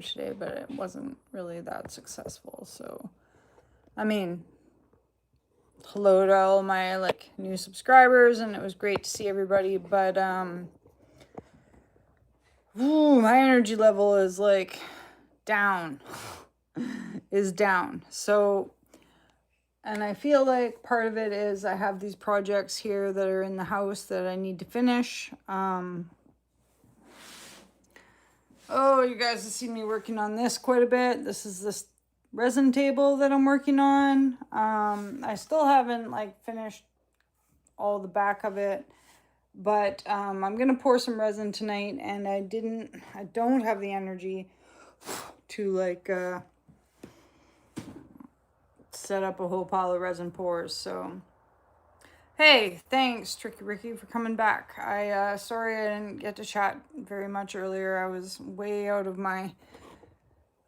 today, but it wasn't really that successful. So, I mean, hello to all my like new subscribers, and it was great to see everybody, but my energy level is like down. Is down. So, and I feel like part of it is I have these projects here that are in the house that I need to finish. Oh, you guys have seen me working on this quite a bit. This is this resin table that I'm working on. I still haven't like finished all the back of it, but I'm gonna pour some resin tonight, and I don't have the energy to like set up a whole pile of resin pours. So hey, thanks Tricky Ricky for coming back. Sorry I didn't get to chat very much earlier. I was way out of my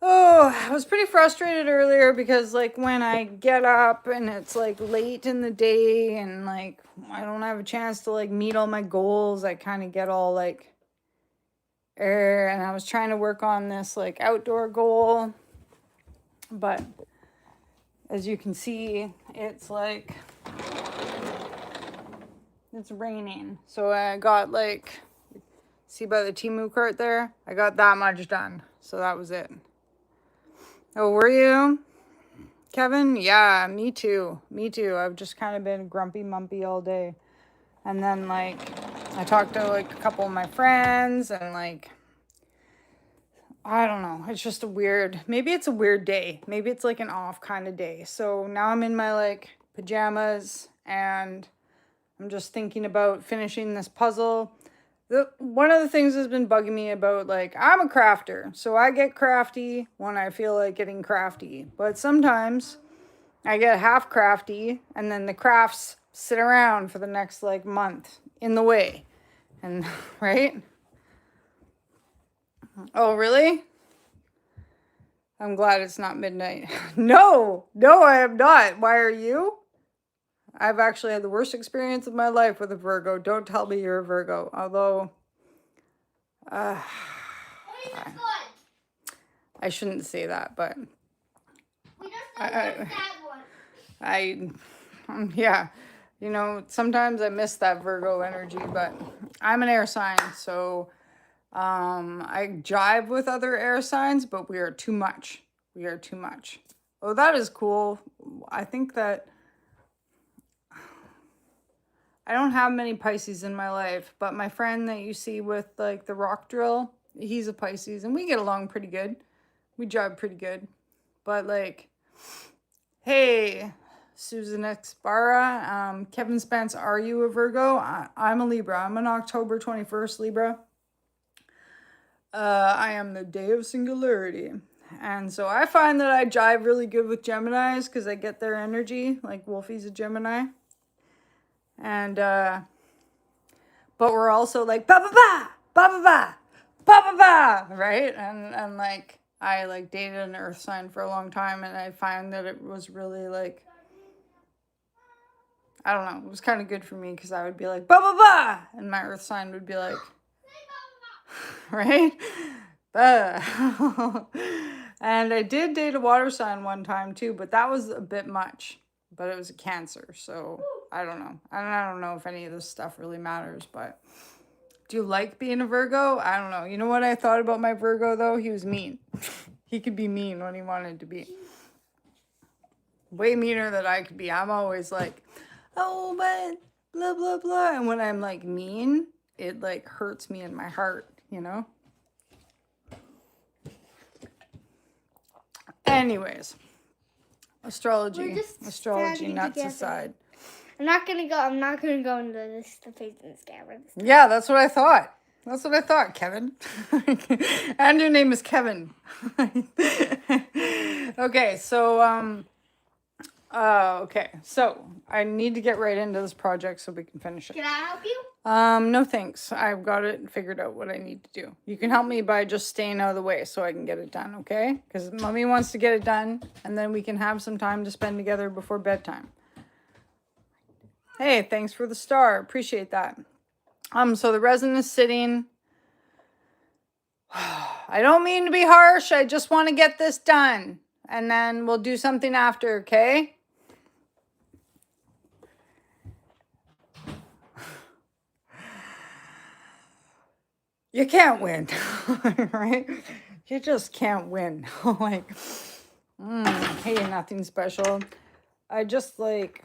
I was pretty frustrated earlier because like when I get up and it's like late in the day and like I don't have a chance to like meet all my goals, I kind of get all like and I was trying to work on this like outdoor goal, but as you can see, it's like it's raining. So I got like, see by the Temu cart there? I got that much done. So that was it. Oh, were you, Kevin? Yeah, me too. Me too. I've just kind of been grumpy mumpy all day. And then like, I talked to like a couple of my friends and like, I don't know. It's just maybe it's a weird day. Maybe it's like an off kind of day. So now I'm in my like pajamas and I'm just thinking about finishing this puzzle. One of the things that's been bugging me about, like, I'm a crafter, so I get crafty when I feel like getting crafty. But sometimes I get half crafty, and then the crafts sit around for the next, like, month in the way. And, right? Oh, really? I'm glad it's not midnight. No, I am not. Why are you? I've actually had the worst experience of my life with a Virgo. Don't tell me you're a Virgo. Although, I shouldn't say that, but yeah, you know, sometimes I miss that Virgo energy, but I'm an air sign, so I jive with other air signs, but we are too much. We are too much. Oh, that is cool. I think that I don't have many Pisces in my life, but my friend that you see with like the rock drill, he's a Pisces, and we get along pretty good. We jive pretty good. But like, hey, Susan Expara, Kevin Spence, are you a Virgo? I'm a Libra. I'm an October 21st Libra. I am the day of singularity. And so I find that I jive really good with Geminis because I get their energy. Like Wolfie's a Gemini. And, but we're also like, ba ba ba, ba ba ba, ba ba ba, right? And like, I like dated an earth sign for a long time, and I find that it was really like, I don't know, it was kind of good for me because I would be like, ba ba ba, and my earth sign would be like, right? And I did date a water sign one time too, but that was a bit much. But it was a Cancer, so I don't know. I don't know if any of this stuff really matters, but do you like being a Virgo? I don't know. You know what I thought about my Virgo, though? He was mean. He could be mean when he wanted to be. Way meaner than I could be. I'm always like, oh, but blah, blah, blah. And when I'm like mean, it like hurts me in my heart, you know? Anyways. Astrology nuts aside. I'm not gonna go into this the face in this camera. Yeah, that's what I thought. That's what I thought, Kevin. And your name is Kevin. Okay, so okay. So I need to get right into this project so we can finish it. Can I help you? No thanks. I've got it figured out what I need to do. You can help me by just staying out of the way so I can get it done, okay? Because Mommy wants to get it done, and then we can have some time to spend together before bedtime. Hey, thanks for the star. Appreciate that. So the resin is sitting. I don't mean to be harsh. I just want to get this done. And then we'll do something after, okay? You can't win, right? You just can't win. Like, hey, nothing special. I just like,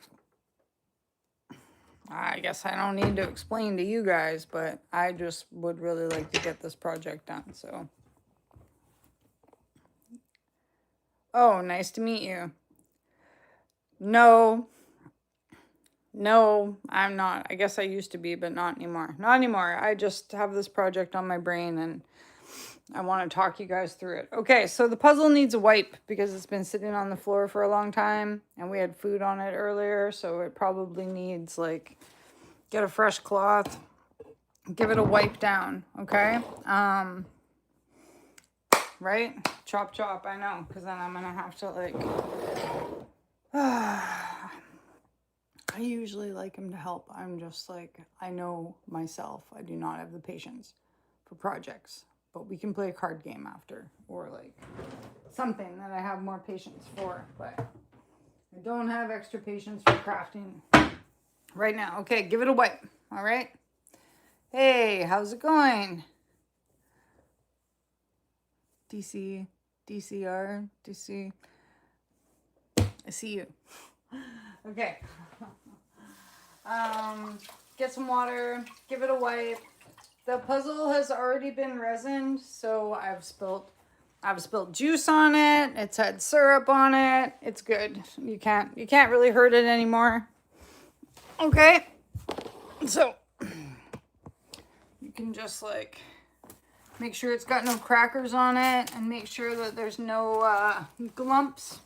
I guess I don't need to explain to you guys, but I just would really like to get this project done, so. Oh, nice to meet you. No, I'm not. I guess I used to be, but not anymore. Not anymore. I just have this project on my brain and I want to talk you guys through it. Okay, so the puzzle needs a wipe because it's been sitting on the floor for a long time and we had food on it earlier, so it probably needs like, get a fresh cloth, give it a wipe down, okay? Right? Chop, chop, I know, because then I'm gonna have to like, I usually like him to help. I'm just like, I know myself, I do not have the patience for projects, but we can play a card game after, or like something that I have more patience for, but I don't have extra patience for crafting right now. Okay, give it a wipe, all right? Hey, how's it going? DC, DCR, DC, I see you. Okay. Get some water, give it a wipe. The puzzle has already been resined, so I've spilled juice on it. It's had syrup on it. It's good. You can't really hurt it anymore. Okay. So you can just like make sure it's got no crackers on it and make sure that there's no glumps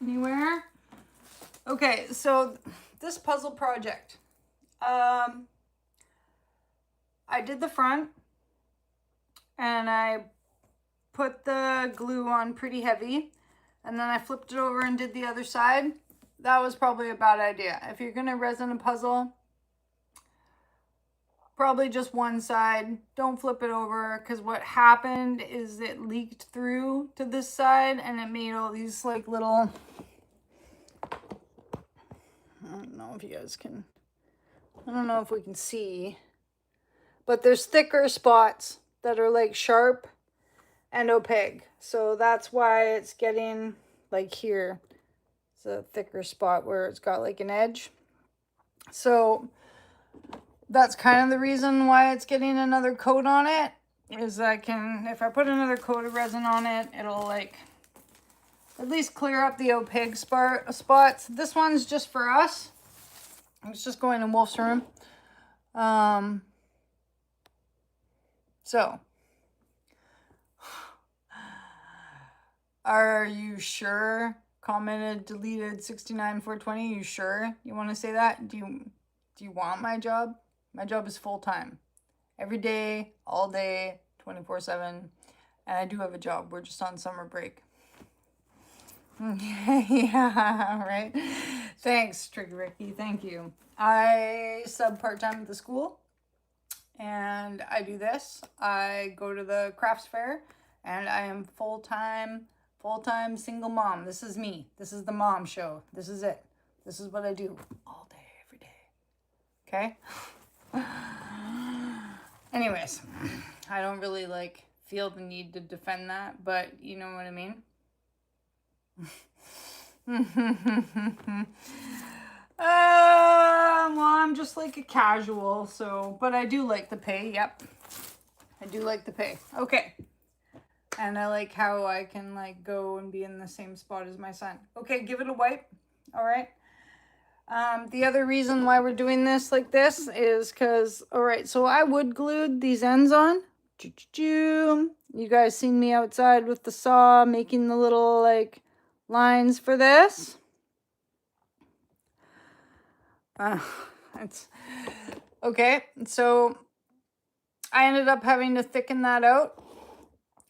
anywhere. Okay, so this puzzle project, I did the front and I put the glue on pretty heavy and then I flipped it over and did the other side. That was probably a bad idea. If you're gonna resin a puzzle, probably just one side. Don't flip it over, because what happened is it leaked through to this side and it made all these like little, I don't know if you guys can, I don't know if we can see, but there's thicker spots that are like sharp and opaque. So that's why it's getting like here. It's a thicker spot where it's got like an edge. So that's kind of the reason why it's getting another coat on it, is I can, if I put another coat of resin on it, it'll like at least clear up the opaque spots. This one's just for us. It's just going in Wolf's room. So, are you sure? Commented, deleted 69420. You sure you want to say that? Do you want my job? My job is full-time. Every day, all day, 24/7. And I do have a job. We're just on summer break. Yeah, right. Thanks, Tricky Ricky. Thank you. I sub part-time at the school. And I do this. I go to the crafts fair. And I am full-time single mom. This is me. This is the mom show. This is it. This is what I do all day, every day. Okay? Anyways, I don't really like feel the need to defend that, but you know what I mean? Well, I'm just like a casual, so, but I do like the pay. Yep. I do like the pay. Okay. And I like how I can like go and be in the same spot as my son. Okay, give it a wipe. All right. The other reason why we're doing this like this is because, all right, so I wood glued these ends on. You guys seen me outside with the saw making the little like lines for this. It's okay. So I ended up having to thicken that out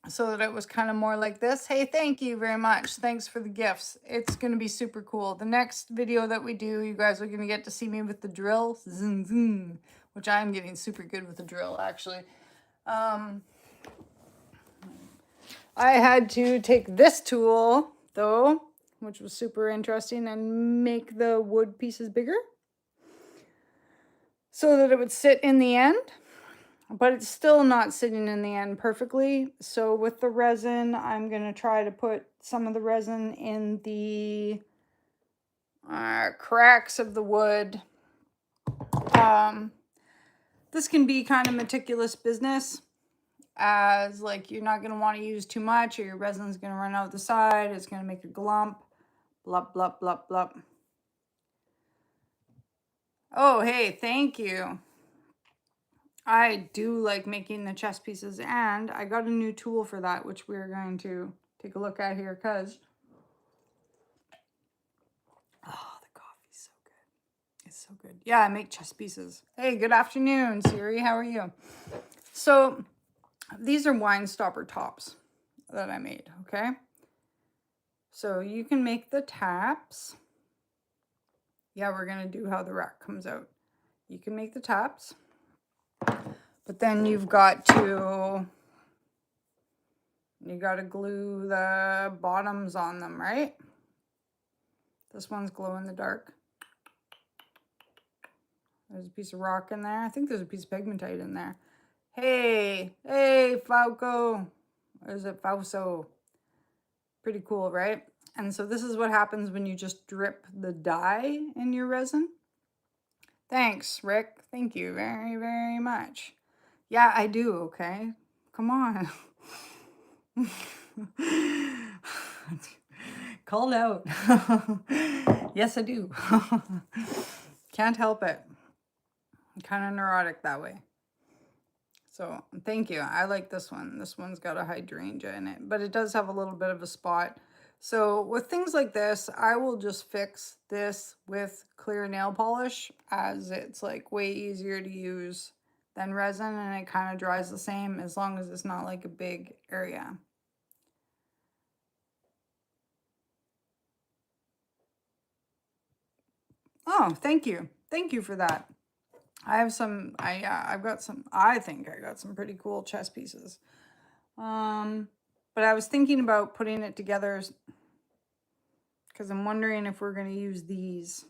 so that it was kind of more like this. Hey, thank you very much. Thanks for the gifts. It's going to be super cool. The next video that we do, you guys are going to get to see me with the drill, zoom, zoom, which I'm getting super good with the drill, actually. I had to take this tool, though, which was super interesting, and make the wood pieces bigger so that it would sit in the end. But it's still not sitting in the end perfectly. So with the resin, I'm going to try to put some of the resin in the cracks of the wood. This can be kind of meticulous business, as like you're not going to want to use too much or your resin's going to run out the side. It's going to make a glump. Blup, blup, blup, blup. Oh, hey, thank you. I do like making the chess pieces, and I got a new tool for that, which we're going to take a look at here, because oh, the coffee's so good. It's so good. Yeah, I make chess pieces. Hey, good afternoon, Siri. How are you? So these are wine stopper tops that I made, okay? So you can make the taps. Yeah, we're going to do how the rack comes out. You can make the taps, but then you got to glue the bottoms on them, right? This one's glow in the dark. There's a piece of rock in there. I think there's a piece of pegmatite in there. Hey, Falco. Or is it Fauso? Pretty cool, right? And so this is what happens when you just drip the dye in your resin. Thanks, Rick. Thank you very, very much. Yeah, I do, okay? Come on. Called out. Yes, I do. Can't help it. I'm kind of neurotic that way. So thank you. I like this one. This one's got a hydrangea in it, but it does have a little bit of a spot. So with things like this, I will just fix this with clear nail polish, as it's like way easier to use than resin, and it kind of dries the same as long as it's not like a big area. Oh, thank you. Thank you for that. I have some, I've got some, I think I got some pretty cool chess pieces. But I was thinking about putting it together because I'm wondering if we're going to use these.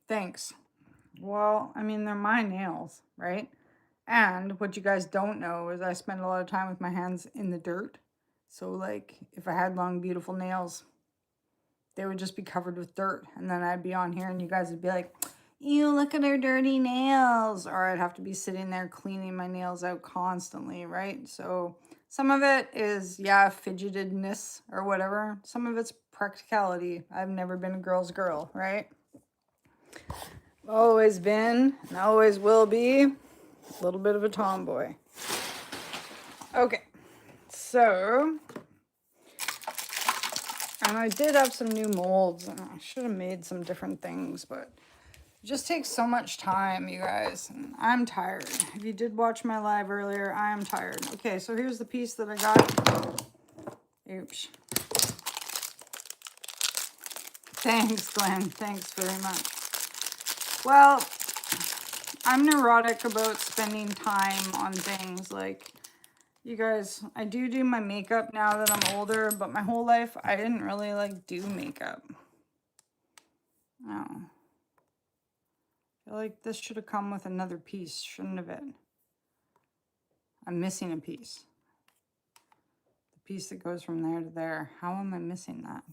Thanks. Well, I mean, they're my nails, right? And what you guys don't know is I spend a lot of time with my hands in the dirt. So like if I had long, beautiful nails, they would just be covered with dirt. And then I'd be on here and you guys would be like, ew, look at her dirty nails. Or I'd have to be sitting there cleaning my nails out constantly, right? So some of it is, yeah, fidgetedness or whatever. Some of it's practicality. I've never been a girl's girl, right? Always been and always will be a little bit of a tomboy. Okay, so, and I did have some new molds, and I should have made some different things, but it just takes so much time, you guys, and I'm tired. If you did watch my live earlier, I am tired. Okay, so here's the piece that I got. Oops. Thanks, Glenn. Thanks very much. Well, I'm neurotic about spending time on things. Like, you guys, I do my makeup now that I'm older, but my whole life I didn't really like do makeup. No. I feel like this should have come with another piece, shouldn't have it? I'm missing a piece. The piece that goes from there to there. How am I missing that?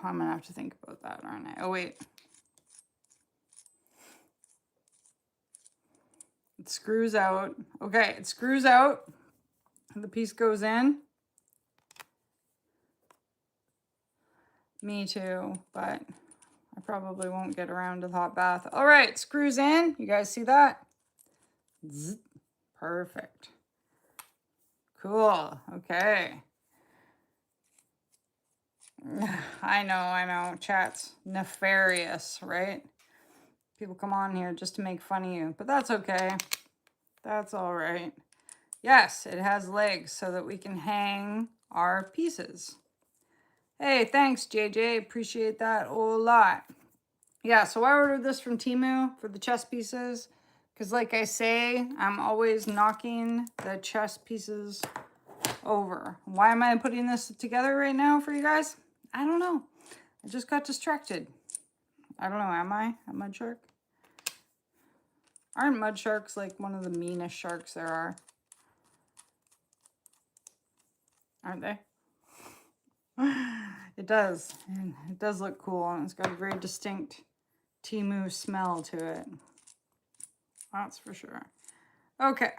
I'm gonna have to think about that, aren't I? Oh, wait. It screws out. Okay, it screws out. The piece goes in. Me too, but I probably won't get around to the hot bath. All right, screws in. You guys see that? Zzz. Perfect. Cool. Okay. I know. Chat's nefarious, right? People come on here just to make fun of you, but that's okay. That's all right. Yes, it has legs so that we can hang our pieces. Hey, thanks, JJ. Appreciate that a lot. Yeah, so I ordered this from Temu for the chess pieces Because like I say, I'm always knocking the chess pieces over. Why am I putting this together right now for you guys? I don't know. I just got distracted. I don't know, am I a mud shark? Aren't mud sharks like one of the meanest sharks there are? Aren't they? It does. And it does look cool. And it's got a very distinct Temu smell to it. That's for sure. Okay.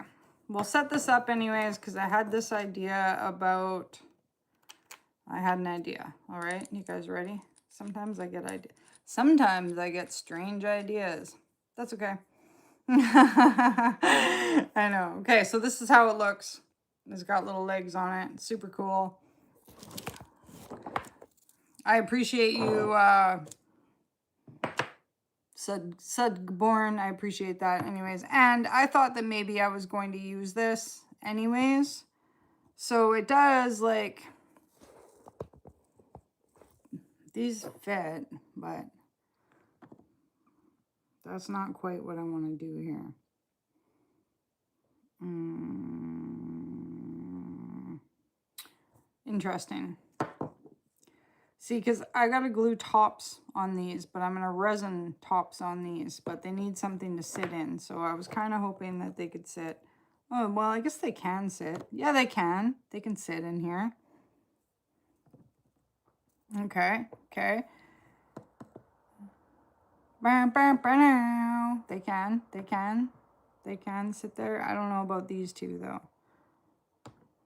We'll set this up anyways because I had this idea about... I had an idea. All right. You guys ready? Sometimes I get ideas. Sometimes I get strange ideas. That's okay. I know. Okay, so this is how it looks. It's got little legs on it. It's super cool. I appreciate you, Sudborn. I appreciate that anyways. And I thought that maybe I was going to use this anyways. So it does, like, these fit, but that's not quite what I want to do here. Interesting. See, because I got to glue tops on these, but I'm going to resin tops on these, but they need something to sit in. So I was kind of hoping that they could sit. Oh, well, I guess they can sit. Yeah, they can. They can sit in here. Okay, okay. They can sit there. I don't know about these two, though.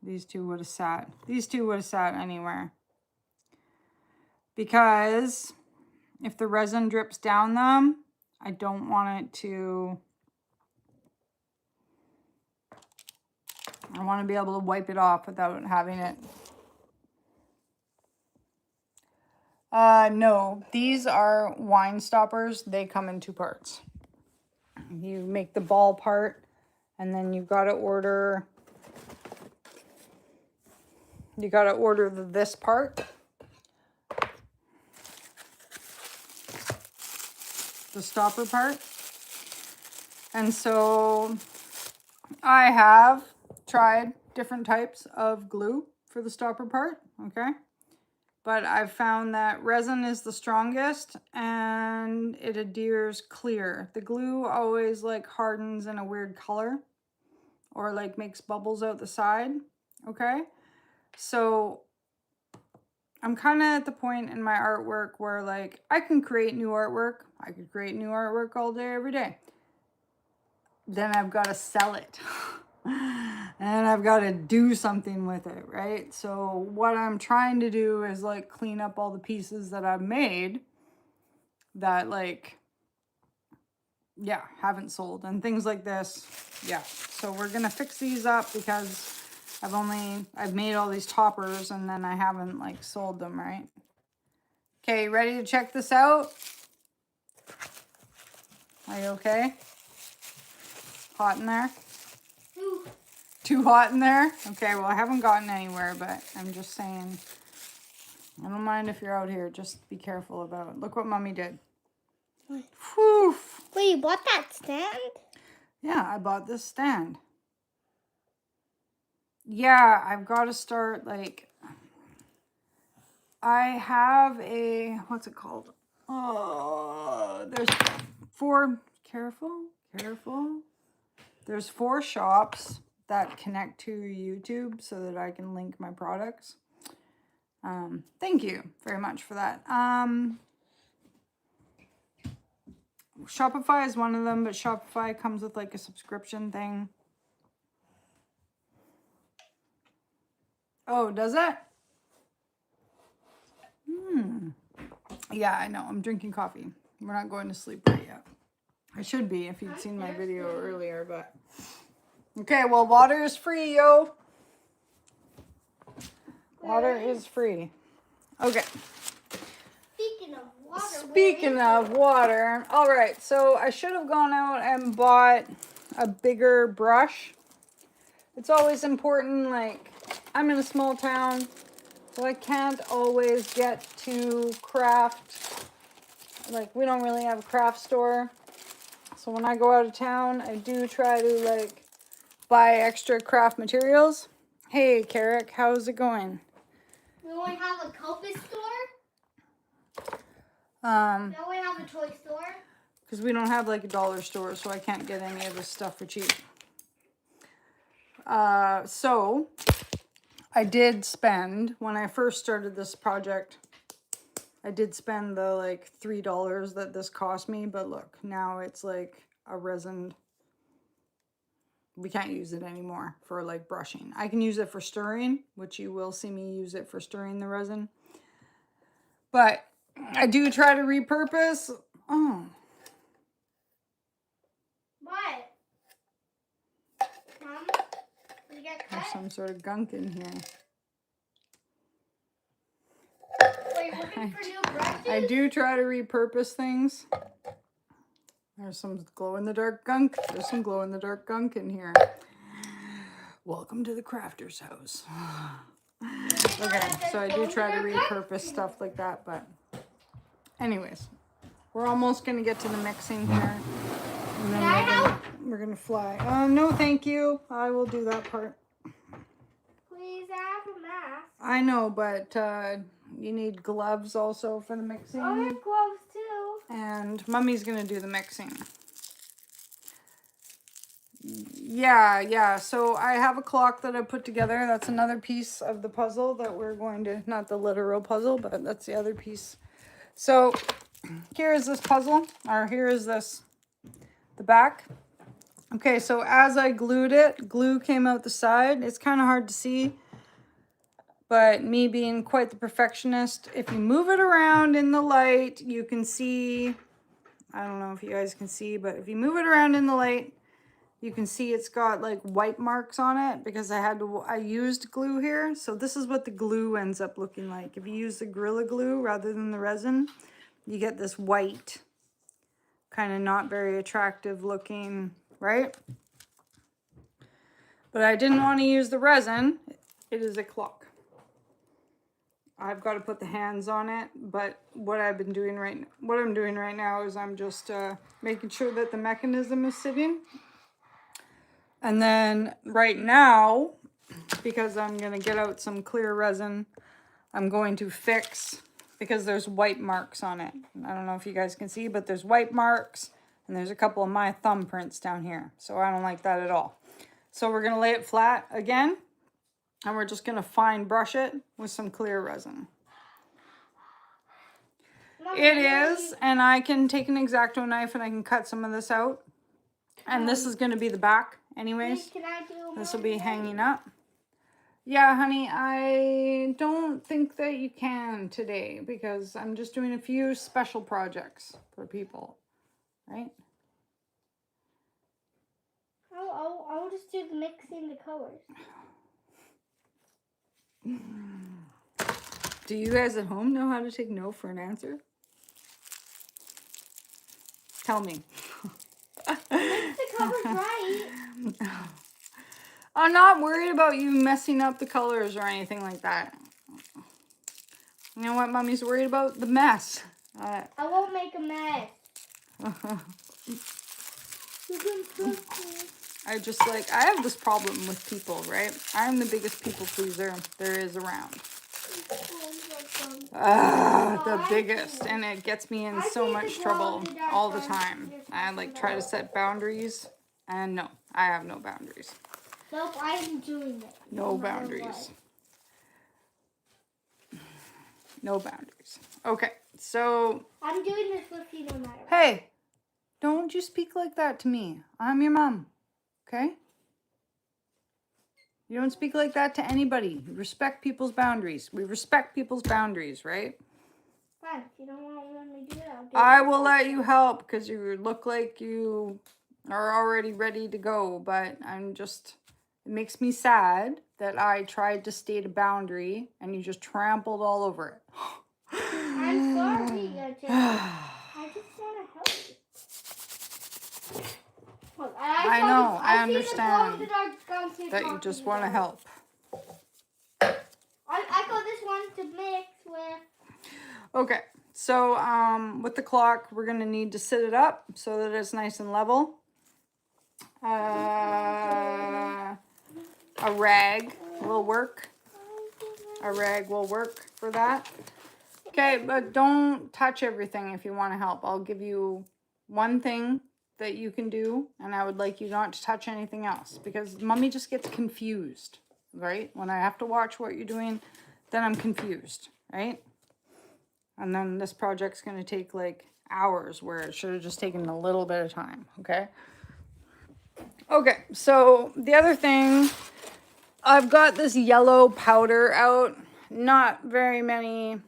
These two would have sat. These two would have sat anywhere. Because if the resin drips down them, I don't want it to... I want to be able to wipe it off without having it. No, these are wine stoppers. They come in two parts. You make the ball part, and then you've got to order... You got to order this part. The stopper part. And so I have tried different types of glue for the stopper part, okay? But I've found that resin is the strongest and it adheres clear. The glue always like hardens in a weird color or like makes bubbles out the side, okay? So I'm kind of at the point in my artwork where like I can create new artwork. I could create new artwork all day, every day. Then I've got to sell it. And I've got to do something with it, right? So what I'm trying to do is like clean up all the pieces that I've made that like, yeah, haven't sold and things like this. Yeah. So we're going to fix these up because I've made all these toppers and then I haven't like sold them, right? Okay, ready to check this out? Are you okay? Hot in there? Too hot in there? Okay, well, I haven't gotten anywhere, but I'm just saying, I don't mind if you're out here. Just be careful about it. Look what Mommy did. Whew. Wait, you bought that stand? Yeah, I bought this stand. Yeah, I've got to start, like, I have a, what's it called? Oh, there's 4, careful. There's 4 shops that connect to YouTube so that I can link my products. Thank you very much for that. Shopify is one of them, but Shopify comes with like a subscription thing. Oh, does it? Yeah, I know. I'm drinking coffee. We're not going to sleep right yet. I should be if you'd seen my video earlier, but... Okay, well, water is free, yo. Water is free. Okay. Speaking of water, all right, so I should have gone out and bought a bigger brush. It's always important, like, I'm in a small town, so I can't always get to craft. Like, we don't really have a craft store. So when I go out of town, I do try to like buy extra craft materials. Hey, Carrick, how's it going? We only have a Copa store. We Um, only have a toy store. because we don't have like a dollar store, so I can't get any of this stuff for cheap. So I did spend, when I first started this project, I did spend the like $3 that this cost me, but look, now it's like a resin. We can't use it anymore for like brushing. I can use it for stirring, which you will see me use it for stirring the resin. But I do try to repurpose. Oh, What? Mom? Did you get there's cut? some sort of gunk in here. Wait, looking for new brushes? I do try to repurpose things. There's some glow-in-the-dark gunk. There's some glow-in-the-dark gunk in here. Welcome to the crafter's house. Okay, so I do try to repurpose stuff like that, but anyways, we're almost gonna get to the mixing here. And Can I help? we're gonna fly. No, thank you. I will do that part. Please, I have a mask. I know, but you need gloves also for the mixing. I have gloves too. And Mummy's gonna do the mixing. Yeah. So I have a clock that I put together. That's another piece of the puzzle that we're going to, not the literal puzzle, but that's the other piece. So here is this puzzle, or here is this, the back. Okay, so as I glued it, glue came out the side. It's kind of hard to see, but me being quite the perfectionist, if you move it around in the light, you can see, I don't know if you guys can see, but if you move it around in the light, you can see it's got like white marks on it because I used glue here. So this is what the glue ends up looking like. If you use the Gorilla Glue rather than the resin, you get this white, kind of not very attractive looking, right? But I didn't want to use the resin. It is a clock. I've got to put the hands on it, but what I'm doing right now is I'm just making sure that the mechanism is sitting. And then right now, because I'm going to get out some clear resin, I'm going to fix, because there's white marks on it. I don't know if you guys can see, but there's white marks and there's a couple of my thumbprints down here. So I don't like that at all. So we're going to lay it flat again, and we're just going to fine brush it with some clear resin. It is, and I can take an X-Acto knife and I can cut some of this out. And this is going to be the back anyways. This will be hanging up. Yeah, honey, I don't think that you can today because I'm just doing a few special projects for people, right? I'll just do the mixing the colors. Do you guys at home know how to take no for an answer? Tell me. Mix the colors right. I'm not worried about you messing up the colors or anything like that. You know what Mommy's worried about? The mess. I won't make a mess. I have this problem with people, right? I'm the biggest people pleaser there is around. The biggest, and it gets me in so much trouble all the time. I like try to set boundaries, and no, I have no boundaries. Nope, I'm doing it. No boundaries. No boundaries. Okay, so I'm doing this with you no matter what. hey, don't you speak like that to me. I'm your mom, okay? You don't speak like that to anybody. You respect people's boundaries. We respect people's boundaries, right? Fine, if you don't want to let me do it, I'll do it. I will let you help because you look like you are already ready to go, but it makes me sad that I tried to state a boundary and you just trampled all over it. I'm sorry, I just want to help you. Look, I know, I understand that that you just want to help. I got this one to mix with. Okay, So with the clock, we're going to need to sit it up so that it's nice and level. A rag will work. A rag will work for that. Okay, but don't touch everything if you want to help. I'll give you one thing that you can do, and I would like you not to touch anything else because mommy just gets confused, right? When I have to watch what you're doing, then I'm confused, right? And then this project's going to take like hours where it should have just taken a little bit of time, okay? Okay, so the other thing, I've got this yellow powder out. Not very many.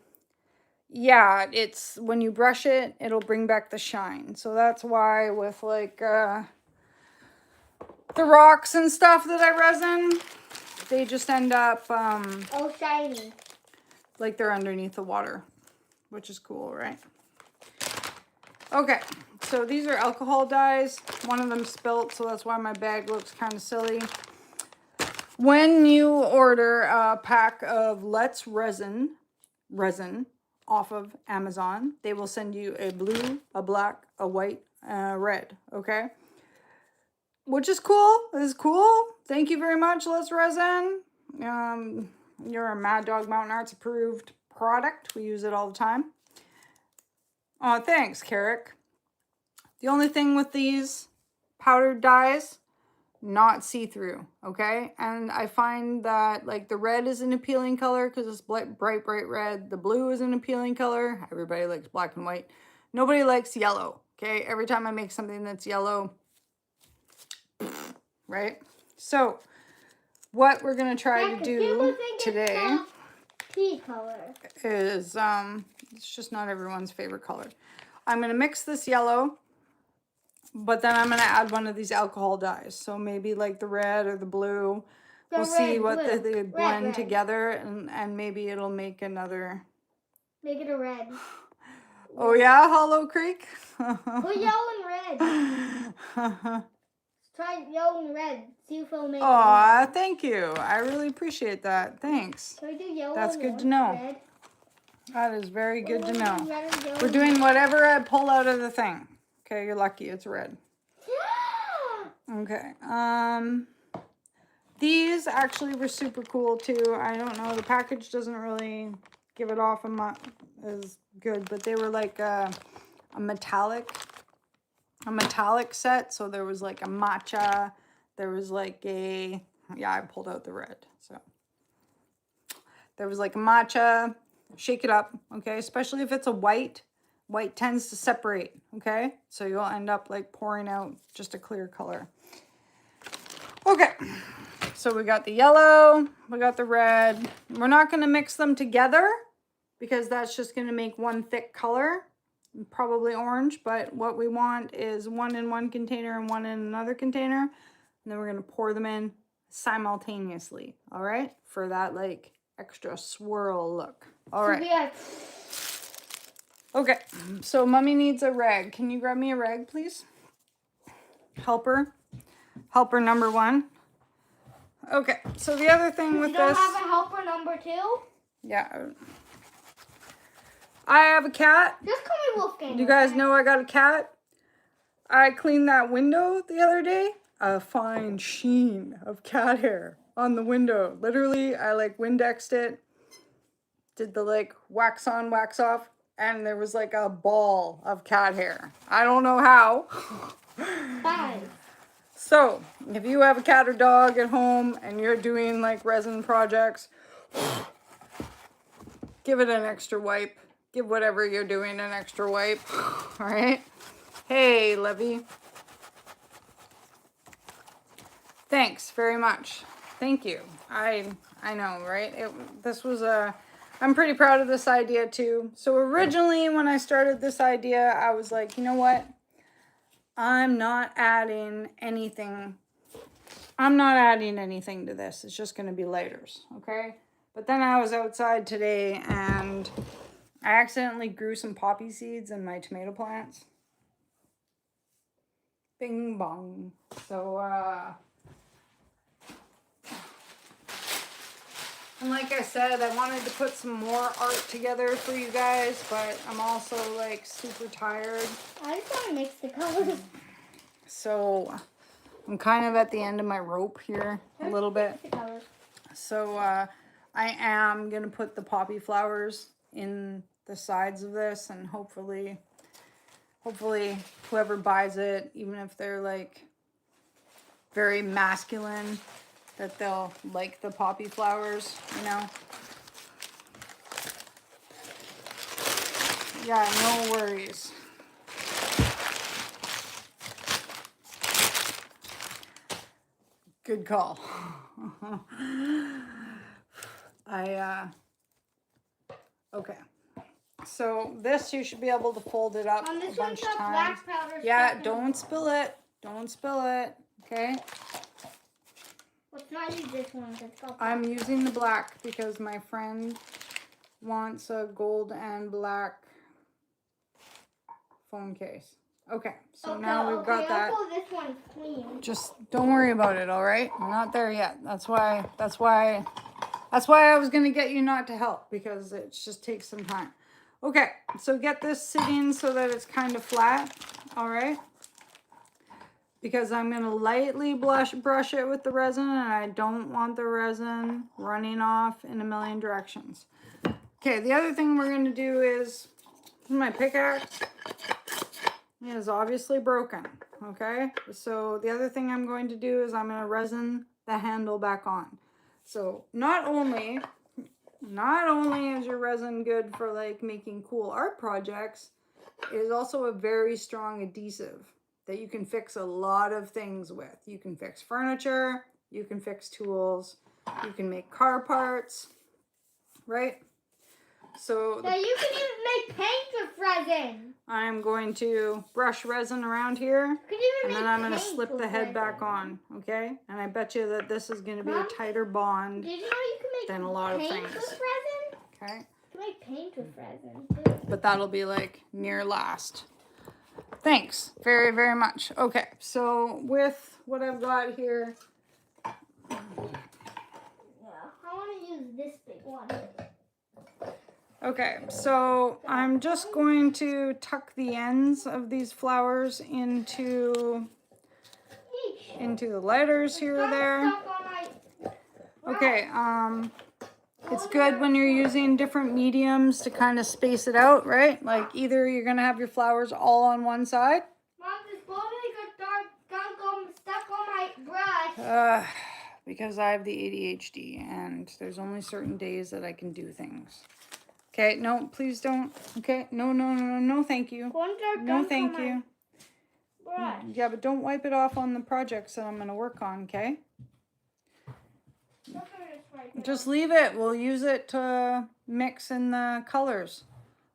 Yeah, it's when you brush it, it'll bring back the shine. So that's why with like the rocks and stuff that I resin, they just end up Oh, shiny. like they're underneath the water, which is cool, right? Okay, so these are alcohol dyes. One of them spilt, so that's why my bag looks kind of silly. When you order a pack of Let's Resin off of Amazon, they will send you a blue, a black, a white, a red, okay? Which is cool. This is cool. Thank you very much, Let's Resin. You're a Maddogmountainarts approved product. We use it all the time. Oh, thanks, Carrick. The only thing with these powdered dyes, not see-through, okay? And I find that like the red is an appealing color because it's bright red. The blue is an appealing color. Everybody likes black and white. Nobody likes yellow, okay? Every time I make something that's yellow, right? So what we're gonna try to do today Tea color is it's just not everyone's favorite color. I'm gonna mix this yellow, but then I'm gonna add one of these alcohol dyes. So maybe like the red or the blue. We'll see what they blend together, and maybe it'll make another. Make it a red. Oh yeah, Hollow Creek. Put yellow and red. Try yellow and red. See if it'll make it. Aw, thank you. I really appreciate that. Thanks. Can we do yellow? That's and good to know. Red? That is very good to know. Red and yellow. We're doing whatever I pull out of the thing. Okay, you're lucky. It's red. Okay. These actually were super cool too. I don't know. The package doesn't really give it off as good, but they were like a metallic set. So there was like a matcha. There was like a, yeah, I pulled out the red. So there was like a matcha. Shake it up, okay? Especially if it's a white. White tends to separate, okay? So you'll end up like pouring out just a clear color. Okay, so we got the yellow, we got the red. We're not gonna mix them together because that's just gonna make one thick color, probably orange, but what we want is one in one container and one in another container. And then we're gonna pour them in simultaneously, all right? For that like extra swirl look. All right. Okay, so mommy needs a rag. Can you grab me a rag, please? Helper number 1. Okay, so the other thing with this. You don't have a helper number 2? Yeah. I have a cat. Just call me Wolfgang. You guys know I got a cat? I cleaned that window the other day. A fine sheen of cat hair on the window. Literally, I like Windexed it. Did the like wax on, wax off. And there was like a ball of cat hair. I don't know how. 5. So, if you have a cat or dog at home and you're doing like resin projects, give it an extra wipe. Give whatever you're doing an extra wipe. All right? Hey, Levy. Thanks very much. Thank you. I know, right? This was I'm pretty proud of this idea too. So originally when I started this idea, I was like, you know what? I'm not adding anything to this. It's just going to be lighters, okay? But then I was outside today and I accidentally grew some poppy seeds in my tomato plants. Bing bong. So, and like I said, said, I wanted to put some more art together for you guys, but I'm also like super tired. I just want to mix the colors. So I'm kind of at the end of my rope here a little bit. Mix the colors. So I am going to put the poppy flowers in the sides of this, and hopefully whoever buys it, even if they're like very masculine, that they'll like the poppy flowers, you know? Yeah, no worries. Good call. Okay. So this, you should be able to fold it up a This bunch one's of got times. black powder. Yeah, stuck in don't spill it. Don't spill it. Okay. Let's not use this one. It's got I'm using the black because my friend wants a gold and black phone case. Okay, so now we've got that. I'll pull this one clean. Just don't worry about it, all right? We're not there yet. That's why I was gonna get you not to help, because it just takes some time. Okay, so get this sitting so that it's kind of flat, all right? Because I'm gonna lightly brush it with the resin, and I don't want the resin running off in a million directions. Okay, the other thing we're gonna do is, my pickaxe is obviously broken, okay? So the other thing I'm going to do is I'm gonna resin the handle back on. So not only is your resin good for like making cool art projects, it is also a very strong adhesive that you can fix a lot of things with. You can fix furniture, you can fix tools, you can make car parts, right? So Yeah, you can even make paint with resin. I'm going to brush resin around here, You can even and make then I'm going to paint slip with the head back resin. on, okay? And I bet you that this is going to be a Mom, tighter bond Did you know you can make than a lot of paint things, with resin? okay? You can make paint with resin too. But that'll be like near last. Thanks very, very much. Okay, so with what I've got here, Yeah, I want to use this big one. okay, so I'm just going to tuck the ends of these flowers into the lighters here or there. Okay, it's good when you're using different mediums to kind of space it out, right? Like either you're gonna have your flowers all on one side. Mom, this bottle got dark gunk stuck on my brush. Because I have the ADHD and there's only certain days that I can do things. Okay, no, please don't. Okay, no, thank you. No, thank you. Brush. Yeah, but don't wipe it off on the projects that I'm gonna work on, okay? Just leave it. We'll use it to mix in the colors,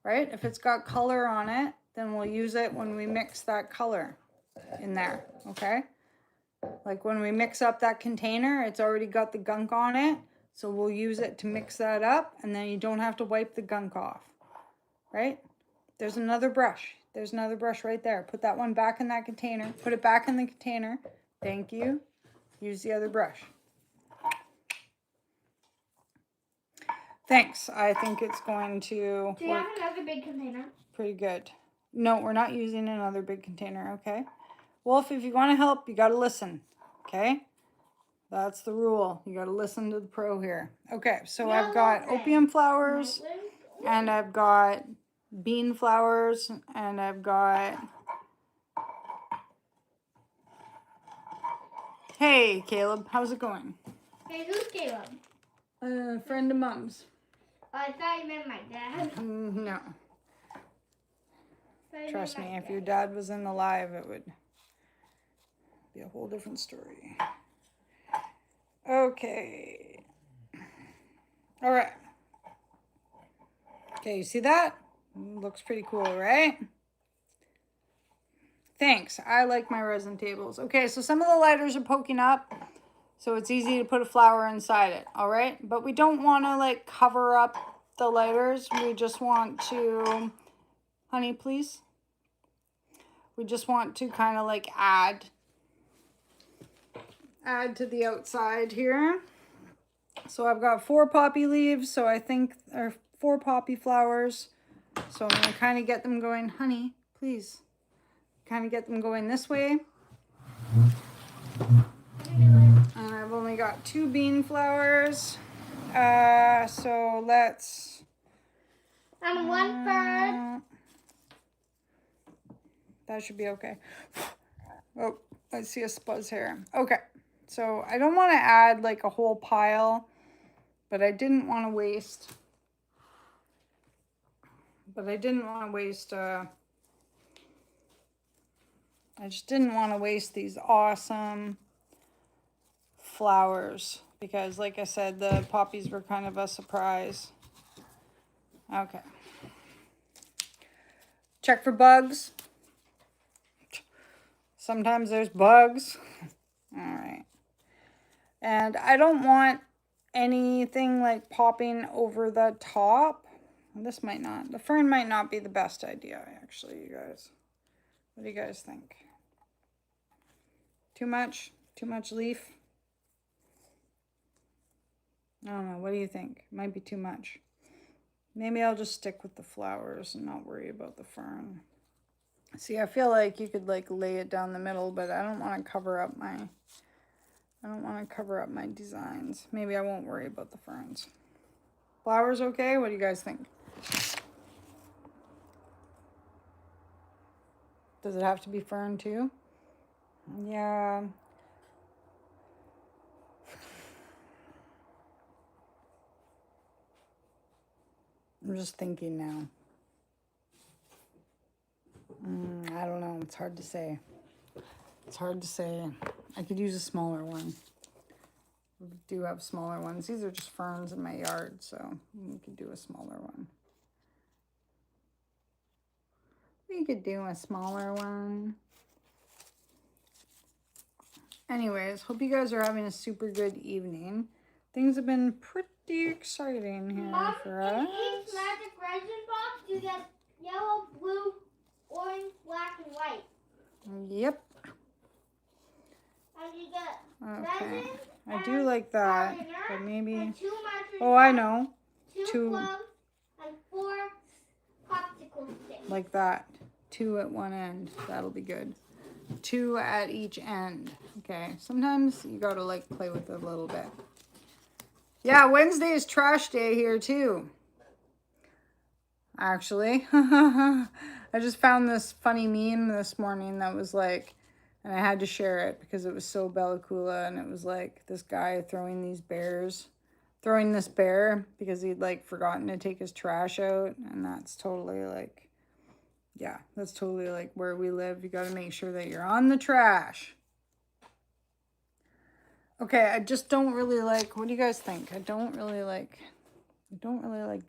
right? If it's got color on it, then we'll use it when we mix that color in there, okay? Like when we mix up that container, it's already got the gunk on it, so we'll use it to mix that up, and then you don't have to wipe the gunk off, right? There's another brush. There's another brush right there. Put that one back in that container. Put it back in the container. Thank you. Use the other brush. Thanks. I think it's going to Do you have another big container? pretty good. No, we're not using another big container, okay? Wolf, if you want to help, you got to listen, okay? That's the rule. You got to listen to the pro here. Okay, so I've got opium flowers, and I've got bean flowers, and I've got... Hey, Caleb, how's it going? Hey, who's Caleb? A friend of Mom's. I thought you meant my dad. No. Trust me, if your dad was in the live, it would be a whole different story. Okay. All right. Okay, you see that? Looks pretty cool, right? Thanks. I like my resin tables. Okay, so some of the lighters are poking up, so it's easy to put a flower inside it, all right? But we don't want to, like, cover up the lighters. We just want to... Honey, please? We just want to kind of, like, add to the outside here. So I've got 4 poppy leaves, so I think, or 4 poppy flowers. So I'm gonna kind of get them going, honey, please. Kind of get them going this way. And I've only got 2 bean flowers. So let's. And 1 bird. That should be okay. Oh, I see a spuzz hair. Okay, so I don't want to add like a whole pile, but I didn't want to waste. I just didn't want to waste these awesome flowers because, like I said, the poppies were kind of a surprise. Okay. Check for bugs. Sometimes there's bugs. All right. And I don't want anything like popping over the top. This might not. The fern might not be the best idea, actually, you guys. What do you guys think? Too much? Too much leaf? I don't know. What do you think? Might be too much. Maybe I'll just stick with the flowers and not worry about the fern. See, I feel like you could like lay it down the middle, but I don't want to cover up my designs. Maybe I won't worry about the ferns. Flowers okay? What do you guys think? Does it have to be fern too? Yeah. I'm just thinking now. I don't know. It's hard to say. I could use a smaller one. We do have smaller ones. These are just ferns in my yard, so we could do a smaller one. Anyways, hope you guys are having a super good evening. Things have been pretty exciting here Mom, for in us. each magic resin box, you get yellow, blue, orange, black, and white. Yep. And you get Okay. resin. I do like that, powder, but maybe. and 2 measuring Oh, I cups, know. 2 gloves, and 4 popsicle sticks. Like that. 2 at one end. That'll be good. 2 at each end. Okay. Sometimes you gotta like play with it a little bit. Yeah, Wednesday is trash day here too. Actually. I just found this funny meme this morning that was like, and I had to share it because it was so Bella Coola, and it was like this guy throwing this bear because he'd like forgotten to take his trash out, and that's totally like, yeah, that's totally like where we live. You got to make sure that you're on the trash. Okay, I just don't really like, what do you guys think? I don't really like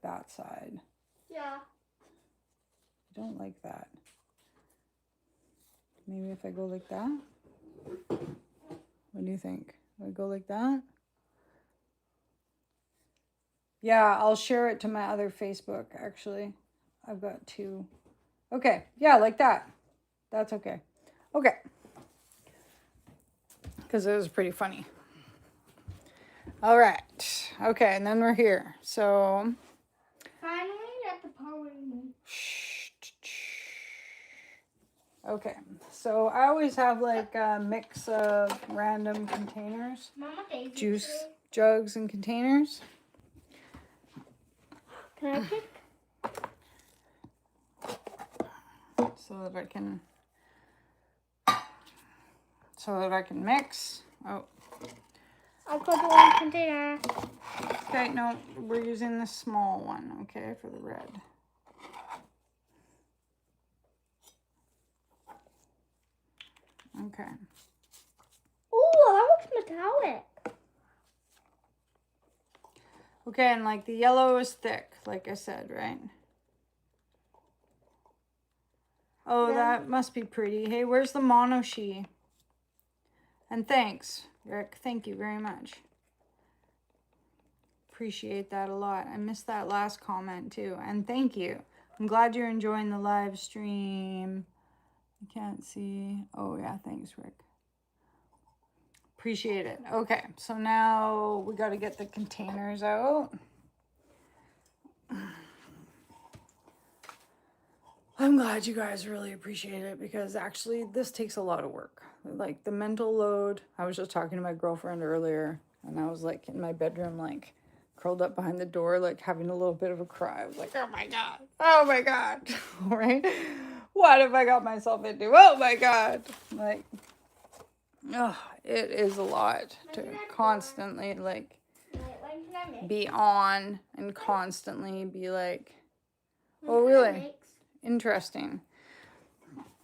that side. Yeah. I don't like that. Maybe if I go like that? What do you think? Do I go like that? Yeah, I'll share it to my other Facebook, actually. I've got 2. Okay, yeah, like that. That's okay. Okay. Because it was pretty funny. All right. Okay, and then we're here. So. Finally, at the power room. Okay, so I always have like a mix of random containers. Mama, Juice jugs and containers. Can I pick? So that I can mix. Oh. I'll put the one container. Okay, no, we're using the small one, okay, for the red. Okay. Ooh, that looks metallic. Okay, and like the yellow is thick, like I said, right? Oh, Yeah. that must be pretty. Hey, where's the monoshi? And thanks, Rick. Thank you very much. Appreciate that a lot. I missed that last comment too. And thank you. I'm glad you're enjoying the live stream. I can't see. Oh, yeah. Thanks, Rick. Appreciate it. Okay, so now we got to get the containers out. I'm glad you guys really appreciate it because actually this takes a lot of work. Like the mental load. I was just talking to my girlfriend earlier and I was like in my bedroom, like curled up behind the door, like having a little bit of a cry. I was like, oh my God. Oh my God. Right? What have I got myself into? Oh my God. Like, oh, it is a lot to constantly like be on and constantly be like, oh really? Interesting.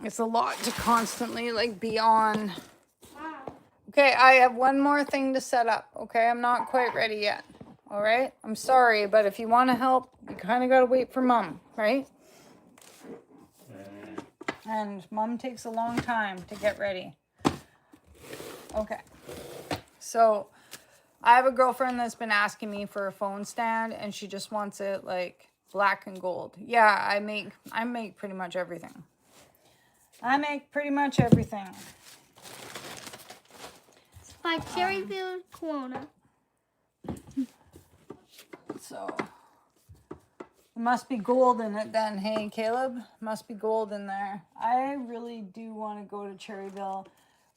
It's a lot to constantly like be on. Okay, I have one more thing to set up. Okay, I'm not quite ready yet. All right, I'm sorry, but if you want to help, you kind of got to wait for Mom, right? And Mom takes a long time to get ready. Okay, so I have a girlfriend that's been asking me for a phone stand, and she just wants it like black and gold. Yeah, I make pretty much everything. I make pretty much everything. It's by Cherryville Kelowna. So it must be gold in it then. Hey, Caleb, must be gold in there. I really do want to go to Cherryville.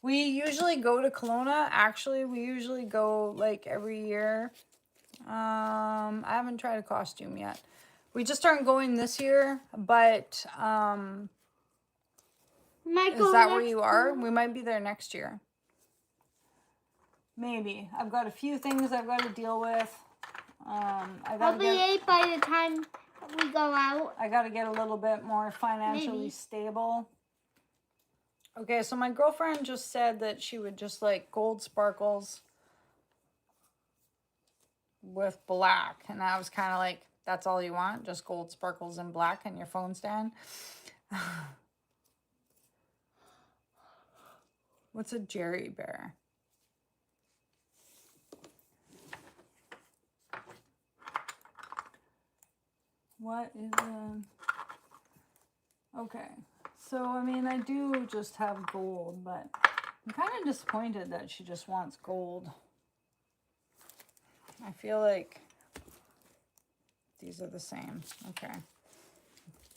We usually go to Kelowna. Actually, we usually go like every year. I haven't tried a costume yet. We just aren't going this year, but is that where you are? We might be there next year. Maybe. I've got a few things I've got to deal with. I'll be 8 by the time we go out. I got to get a little bit more financially stable. Okay, so my girlfriend just said that she would just like gold sparkles with black. And I was kind of like, that's all you want? Just gold sparkles and black in your phone stand? What's a Jerry bear? What is okay, so I mean I do just have gold, but I'm kind of disappointed that she just wants gold. I feel like these are the same. Okay,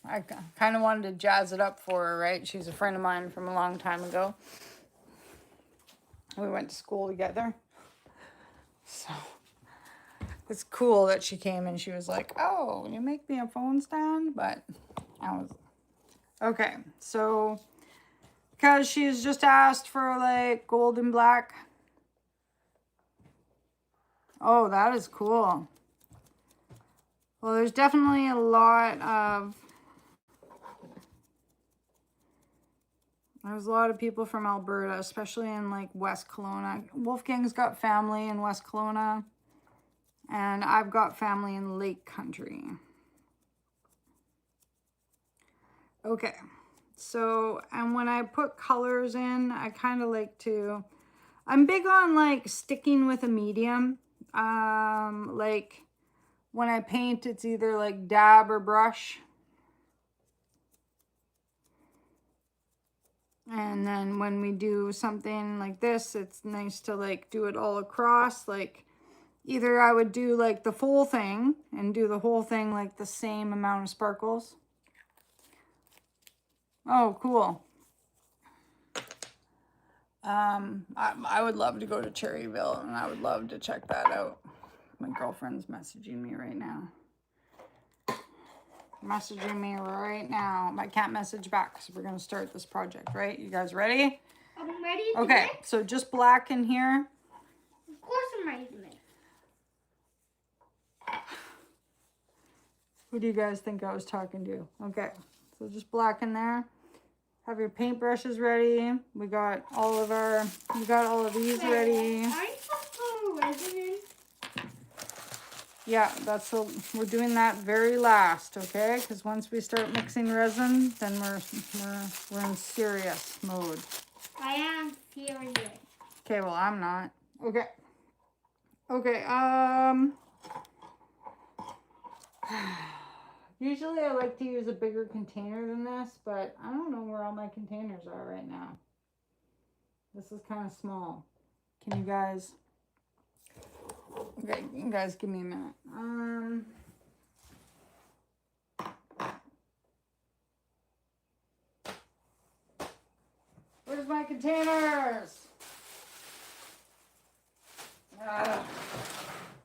I kind of wanted to jazz it up for her, right? She's a friend of mine from a long time ago. We went to school together, so it's cool that she came and she was like, oh, will you make me a phone stand? But I was, okay, so because she's just asked for like gold and black. Oh, that is cool. Well, there's definitely a lot of, there's a lot of people from Alberta, especially in like West Kelowna. Wolfgang's got family in West Kelowna. And I've got family in Lake Country. Okay, so, and when I put colors in, I kind of like to, I'm big on like sticking with a medium. Like when I paint, it's either like dab or brush. And then when we do something like this, it's nice to like do it all across, like either I would do like the full thing and do the whole thing like the same amount of sparkles. Oh, cool. I would love to go to Cherryville and I would love to check that out. My girlfriend's messaging me right now. Messaging me right now. I can't message back because we're going to start this project, right? You guys ready? I'm ready to Okay, so just black in here. Of course I'm ready to make. Who do you guys think I was talking to? Okay, so just black in there. Have your paintbrushes ready. We got all of these ready. Aren't you supposed to put resin in? Yeah, we're doing that very last, okay? Because once we start mixing resin, then we're in serious mode. I am serious. Okay, well I'm not. Okay. Okay, usually I like to use a bigger container than this, but I don't know where all my containers are right now. This is kind of small. Can you guys? Okay, you guys give me a minute. Where's my containers?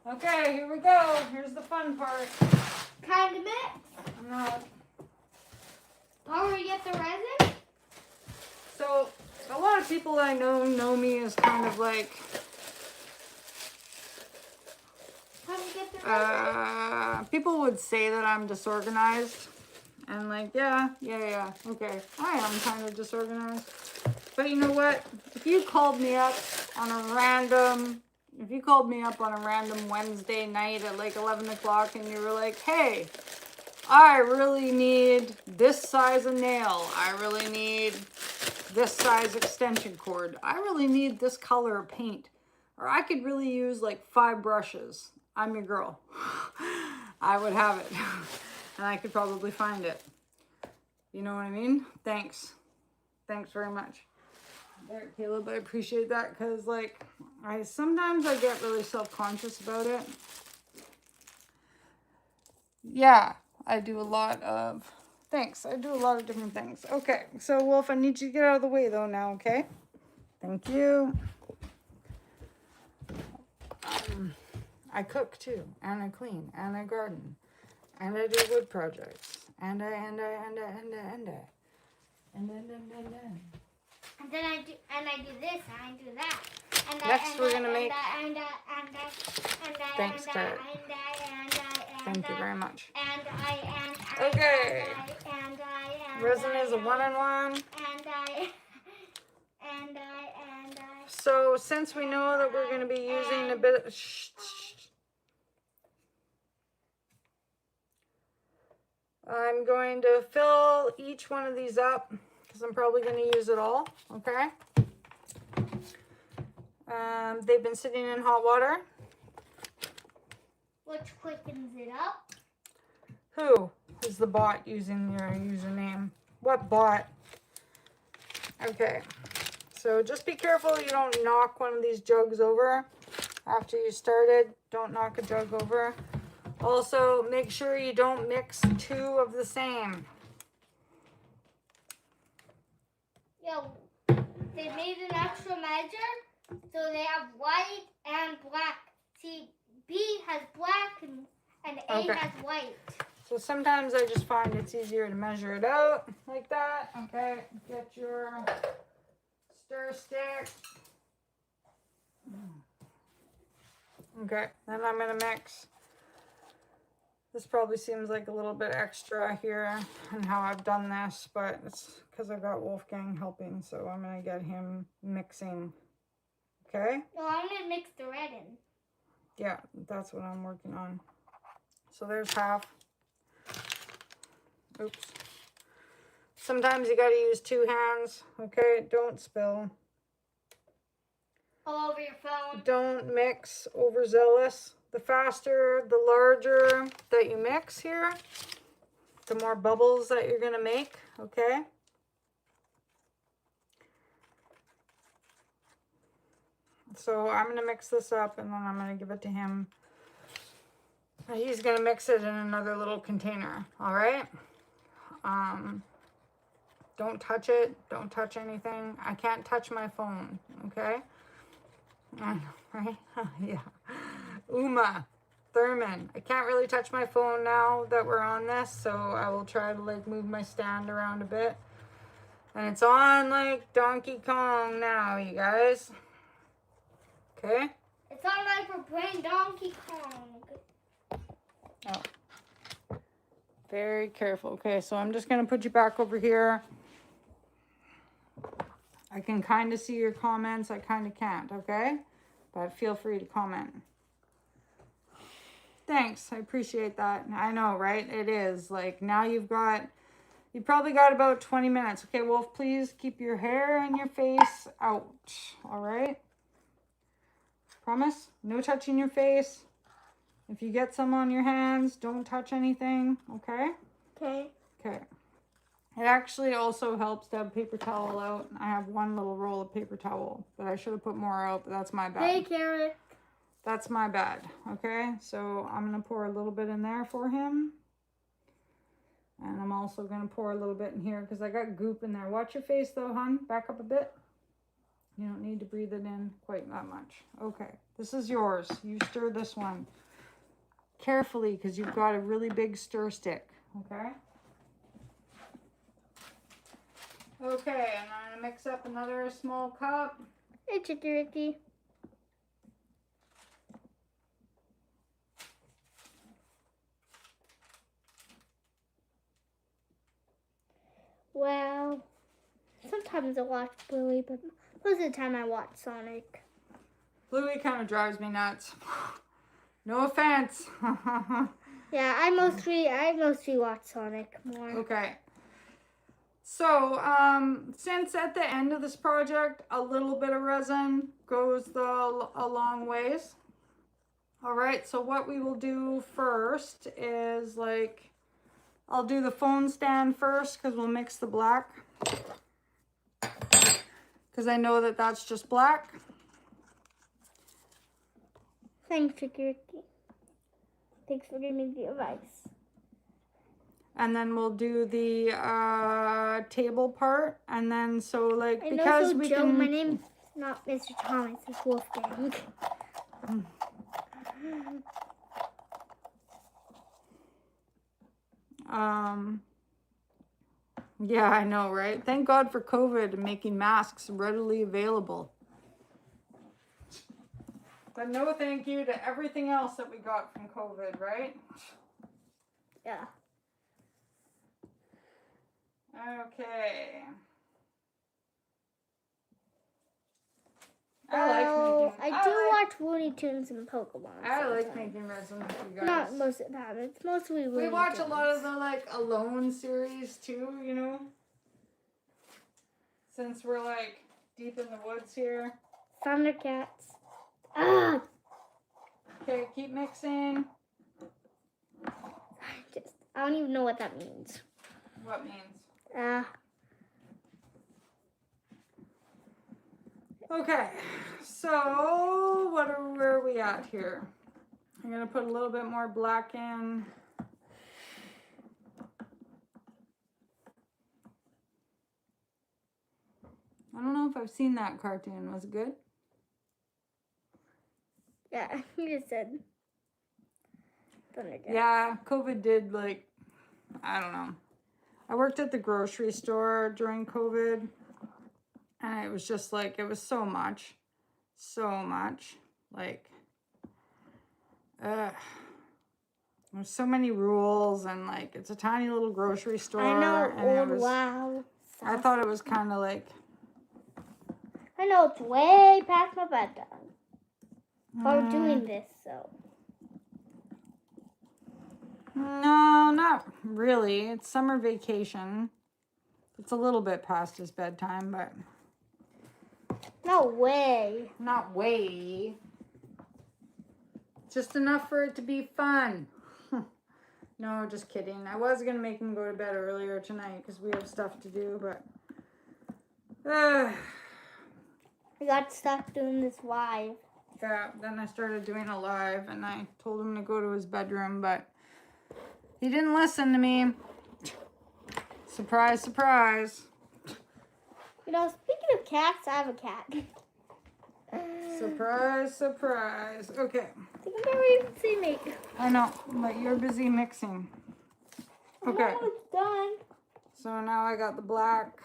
Okay, here we go. Here's the fun part. Kind of mix. I'm not. Oh, we get the resin? So, a lot of people I know me as kind of like, How do you get the resin? people would say that I'm disorganized. And like, yeah, okay. I am kind of disorganized. But you know what? If you called me up on a random Wednesday night at like 11 o'clock and you were like, hey, I really need this size of nail. I really need this size extension cord. I really need this color of paint. Or I could really use like 5 brushes. I'm your girl. I would have it. And I could probably find it. You know what I mean? Thanks. Thanks very much. There, Caleb, I appreciate that because like sometimes I get really self-conscious about it. Yeah, I do a lot of different things. Okay, so Wolf, I need you to get out of the way though now, okay? Thank you. I cook too, and I clean, and I garden, and I do wood projects, and then I do this, and I do that. Next, we're gonna make. Thanks, Ted. Thank you very much. Okay. Resin is a 1-in-1. So since we know that we're going to be using a bit of, I'm going to fill each one of these up because I'm probably going to use it all. Okay. They've been sitting in hot water. Which quickens it up? Who is the bot using your username? What bot? Okay. So just be careful you don't knock one of these jugs over after you started. Don't knock a jug over. Also, make sure you don't mix 2 of the same. Yo, they made an extra measure, so they have white and black. See, B has black and A has white. So sometimes I just find it's easier to measure it out like that. Okay, get your stir stick. Okay, then I'm gonna mix. This probably seems like a little bit extra here and how I've done this, but it's because I've got Wolfgang helping, so I'm gonna get him mixing. Okay? No, I'm gonna mix the red in. Yeah, that's what I'm working on. So there's half. Oops. Sometimes you gotta use 2 hands. Okay, don't spill. All over your phone. Don't mix overzealous. The faster, the larger that you mix here, the more bubbles that you're gonna make, okay? So I'm gonna mix this up and then I'm gonna give it to him. He's gonna mix it in another little container, all right? Don't touch it. Don't touch anything. I can't touch my phone, okay? I know, right? Yeah. Uma Thurman. I can't really touch my phone now that we're on this, so I will try to like move my stand around a bit. And it's on like Donkey Kong now, you guys. Okay? It's on like we're playing Donkey Kong. Oh. Very careful. Okay, so I'm just going to put you back over here. I can kind of see your comments. I kind of can't, okay? But feel free to comment. Thanks. I appreciate that. I know, right? It is. Like, now you've probably got about 20 minutes. Okay, Wolf, please keep your hair and your face out. All right? Promise? No touching your face. If you get some on your hands, don't touch anything. Okay? Okay. Okay. It actually also helps to have paper towel out. I have one little roll of paper towel, but I should have put more out, but that's my bad. Hey, Carrot. That's my bad. Okay, so I'm going to pour a little bit in there for him. And I'm also going to pour a little bit in here because I got goop in there. Watch your face though, hon. Back up a bit. You don't need to breathe it in quite that much. Okay, this is yours. You stir this one carefully because you've got a really big stir stick. Okay? Okay, and I'm going to mix up another small cup. Hey, Chicky Ricky. Well, sometimes I watch Bluey, but most of the time I watch Sonic. Bluey kind of drives me nuts. No offense. Yeah, I mostly watch Sonic more. Okay. So, since at the end of this project, a little bit of resin goes a long ways. All right, so what we will do first is like, I'll do the phone stand first because we'll mix the black. Because I know that that's just black. Thanks, Chicky Ricky. Thanks for giving me the advice. And then we'll do the table part. And then so like, And because also, we Joe, can... my name's not Mr. Thomas, it's Wolfgang. Yeah, I know, right? Thank God for COVID and making masks readily available. But no thank you to everything else that we got from COVID, right? Yeah. Okay. Well, I do watch Looney Tunes and Pokemon. I like sometimes. making resin with you guys. Not most of the time. It's mostly Looney We watch Tunes. a lot of the like Alone series too, you know. Since we're like deep in the woods here. Thundercats. Ah! Okay, keep mixing. I don't even know what that means. What means? Okay, so where are we at here? I'm gonna put a little bit more black in. I don't know if I've seen that cartoon. Was it good? Yeah, you just said Thundercats. Yeah, COVID did like, I don't know. I worked at the grocery store during COVID. And it was just like, it was so much. Like, there's so many rules and like, it's a tiny little grocery store. I know, and old wow. I thought it was kind of like. I know, it's way past my bedtime. But we're doing this, so. No, not really. It's summer vacation. It's a little bit past his bedtime, but. No way. Not way. Just enough for it to be fun. No, just kidding. I was going to make him go to bed earlier tonight because we have stuff to do, but... I got stuck doing this live. Yeah, then I started doing a live and I told him to go to his bedroom, but he didn't listen to me. Surprise, surprise. You know, speaking of cats, I have a cat. Surprise, surprise. Okay. I think I'm never even seen me. I know, but you're busy mixing. Okay. Now it's done. So now I got the black.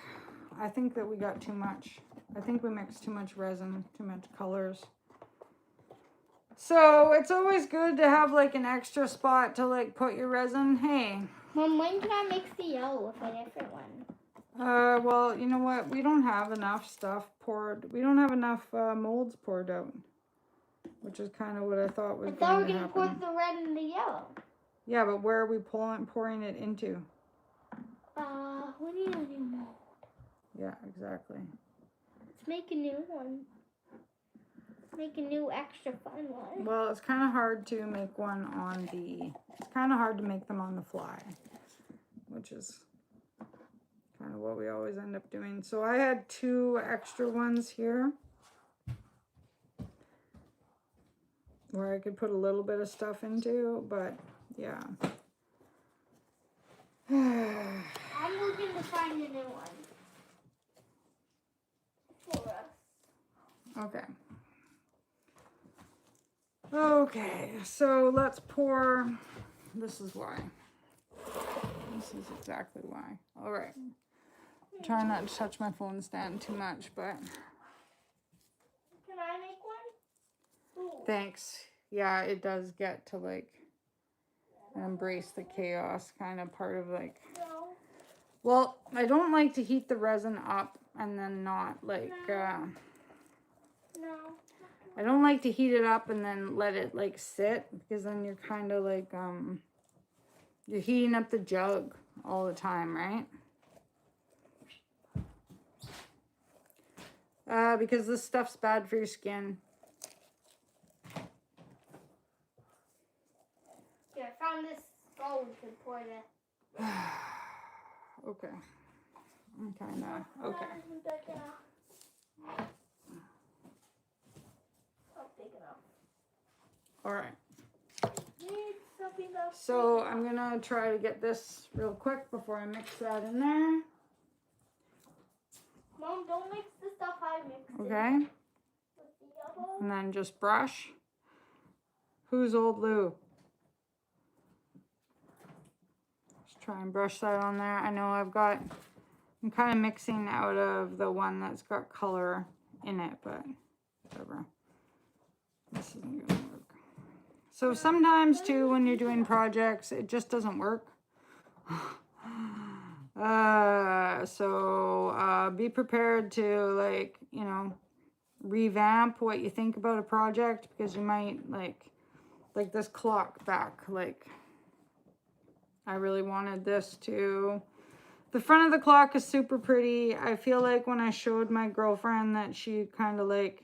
I think that we got too much. I think we mixed too much resin, too much colors. So it's always good to have like an extra spot to like put your resin. Hey. Mom, when can I mix the yellow with a different one? Well, you know what? We don't have enough stuff poured. We don't have enough molds poured out, which is kind of what I thought was going to happen. I thought we were going to pour the red and the yellow. Yeah, but where are we pouring it into? We need a new mold. Yeah, exactly. Let's make a new one. Make a new extra fun one. Well, it's kind of hard to make one on the... It's kind of hard to make them on the fly, which is kind of what we always end up doing. So I had 2 extra ones here where I could put a little bit of stuff into, but yeah. I'm looking to find a new one for us. Okay. Okay, so let's pour. This is why. This is exactly why. All right. I'm trying not to touch my phone stand too much, but Can I make one? Ooh. thanks. Yeah, it does get to like embrace the chaos kind of part of like. No. Well, I don't like to heat the resin up and then not like. No. I don't like to heat it up and then let it like sit, because then you're kind of like you're heating up the jug all the time, right? Because this stuff's bad for your skin. Yeah, I found this skull we could pour this. Okay. I'm kind of okay. All right. So I'm gonna try to get this real quick before I mix that in there. Mom, don't mix the stuff I mixed. Okay. With the yellow. And then just brush. Who's old Lou? Just try and brush that on there. I know I'm kind of mixing out of the one that's got color in it, but whatever. This isn't gonna work. So sometimes too, when you're doing projects, it just doesn't work. So be prepared to like, you know, revamp what you think about a project, because you might like this clock back. Like I really wanted this to, the front of the clock is super pretty. I feel like when I showed my girlfriend that she kind of like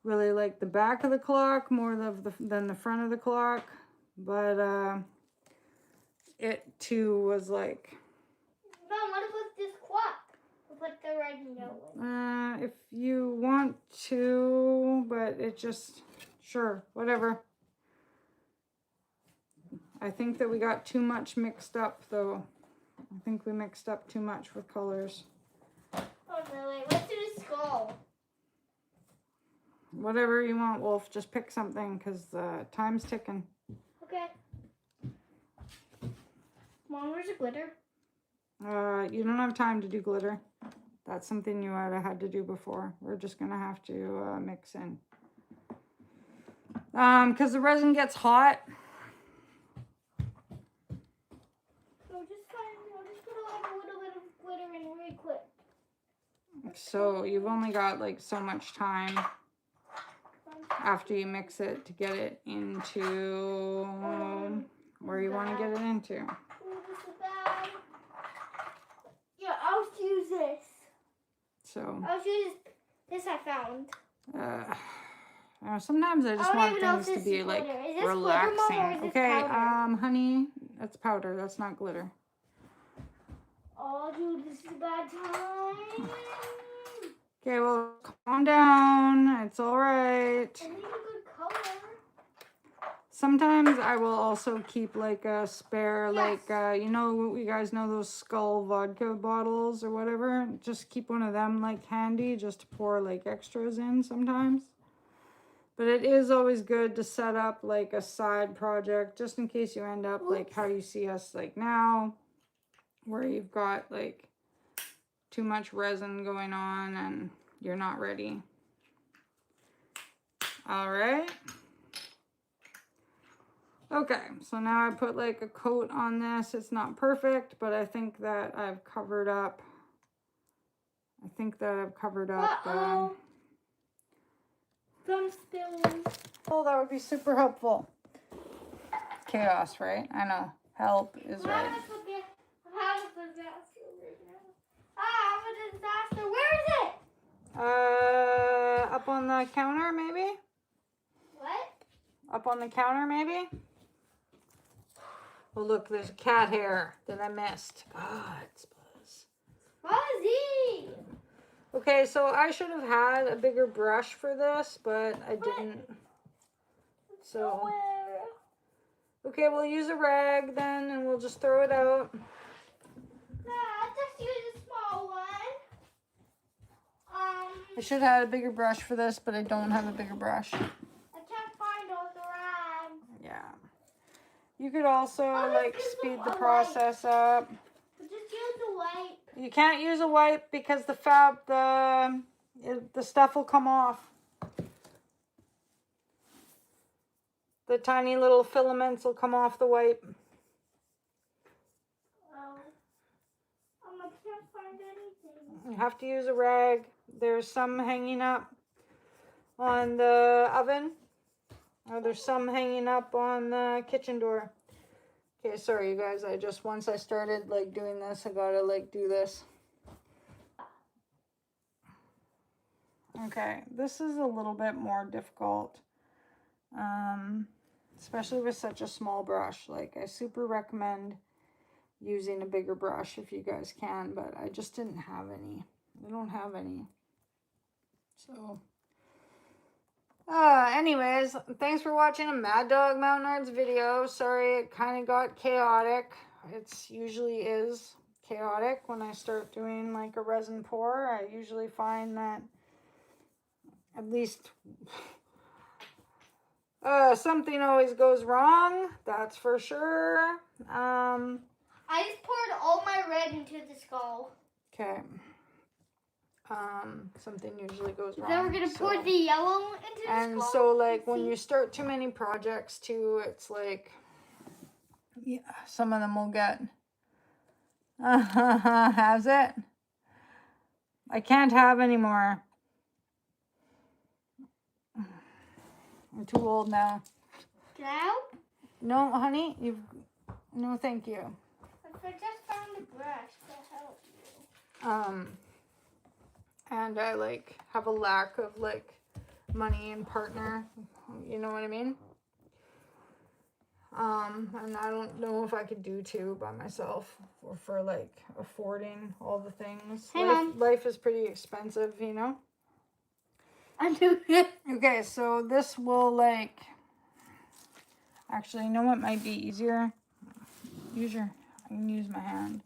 really liked the back of the clock more than the front of the clock, but it too was like, Mom, what about this clock? We'll put the red and yellow in. if you want to, but it just, sure, whatever. I think that we got too much mixed up though. I think we mixed up too much with colors. Oh no, wait, let's do the skull. Whatever you want, Wolf. Just pick something, because time's ticking. Okay. Mom, where's the glitter? You don't have time to do glitter. That's something you would have had to do before. We're just going to have to mix in. Because the resin gets hot. So just put like a little bit of glitter in really quick. So you've only got like so much time after you mix it to get it into where you want to get it into. Ooh, this is bad. Yeah, I'll use this. So I'll use this I found. sometimes I just want things to be like relaxing. Okay, honey, that's powder. That's not glitter. Oh, dude, this is a bad time. Okay, well, calm down. It's all right. I need a good color. Sometimes I will also keep like a spare, Yes. like, you know, you guys know those Skull vodka bottles or whatever? Just keep one of them like handy just to pour like extras in sometimes. But it is always good to set up like a side project just in case you end up like how you see us like now, where you've got like too much resin going on and you're not ready. All right. Okay, so now I put like a coat on this. It's not perfect, but I think that I've covered up. Uh-oh. Some spilling. Oh, that would be super helpful. Chaos, right? I know. Help is I'm right. having a disaster right now. I'm a disaster. Where is it? Up on the counter, maybe? What? Up on the counter, maybe? Oh, look, there's a cat hair that I missed. God, Buzz. Ozzy! Okay, so I should have had a bigger brush for this, but I didn't. So, Nowhere. okay, we'll use a rag then, and we'll just throw it out. Nah, I'll just use a small one. I should have had a bigger brush for this, but I don't have a bigger brush. I can't find all the rags. Yeah. You could also I'll like just use speed a the process up. Just use the wipe. You can't use a wipe because the stuff will come off. The tiny little filaments will come off the wipe. Oh. I can't find anything. You have to use a rag. There's some hanging up on the oven. Or there's some hanging up on the kitchen door. Okay, sorry you guys. Once I started like doing this, I gotta like do this. Okay, this is a little bit more difficult. Especially with such a small brush. Like, I super recommend using a bigger brush if you guys can, but I just didn't have any. I don't have any. So, anyways, thanks for watching a Maddogmountainarts video. Sorry, it kind of got chaotic. It usually is chaotic when I start doing like a resin pour. I usually find that at least something always goes wrong, that's for sure. I just poured all my red into the skull. Okay. Something usually goes wrong. Then we're gonna pour the yellow into the skull. And so, like, when you start too many projects too, it's like, yeah, some of them will get. Has it? I can't have any more. I'm too old now. Now? No, honey, no, thank you. I just found a brush to help you. And I like have a lack of like money and partner, you know what I mean? And I don't know if I could do two by myself or for like affording all the things. Hey, Mom. Life is pretty expensive, you know? I'm doing it. Okay, so this will like, actually, you know what might be easier? I can use my hand.